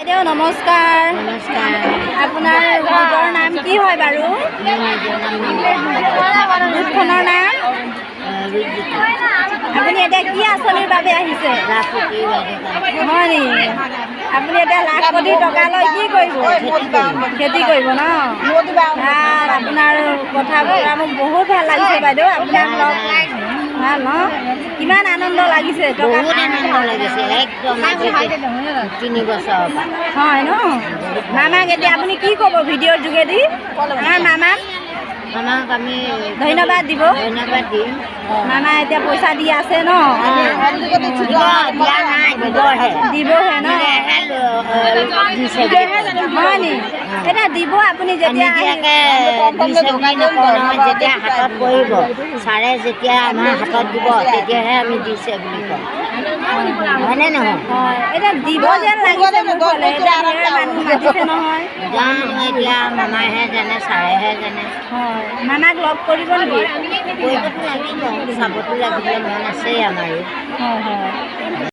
বাইদেউ নমস্কাৰ। নমস্কাৰ। আপোনাৰ গোটৰ নাম কি হয় বাৰু? গোটখনৰ নাম? আপুনি এতিয়া কি আঁচনিৰ বাবে আহিছে? হয় নেকি? আপুনি এতিয়া লাখপতি টকা লৈ কি কৰিব? খেতি কৰিব ন? ভাল, আপোনাৰ কথা বতৰা মোক বহুত ভাল লাগিছে বাইদেউ। আপোনাক লগ ভাল ন? কিমান আনন্দ লাগিছে? বহুত আনন্দ লাগিছে একদম 3 বছৰৰ পৰা। হয় ন? মামাক এতিয়া আপুনি কি ক'ব ভিডিঅ'ৰ যোগেদি? আমাৰ মামাক আমি ধন্যবাদ দিব। ধন্যবাদ দিম। মামা এতিয়া পইচা দি আছে ন? দিয়া নাই, দিবহে। দিবহে ন? হয় নি? এতিয়া দিব আপুনি যেতিয়া যেতিয়া হাতত পৰিব, ছাৰে যেতিয়া আমাৰ হাতত দিব তেতিয়াহে আমি দিছে বুলি কওঁ। হয়নে নহয়? এতিয়া দিব যেন লাগিছে মোক ক'লে। এতিয়া মানুহ মাতিছে নহয়। জানো এতিয়া মামাইহে জানে, ছাৰেহে জানে। হয়, মামাক লগ কৰিব নেকি? কৰিবতো লাগিব, চাবতো লাগিলে মন আছেই আমাৰো। হয় হয়।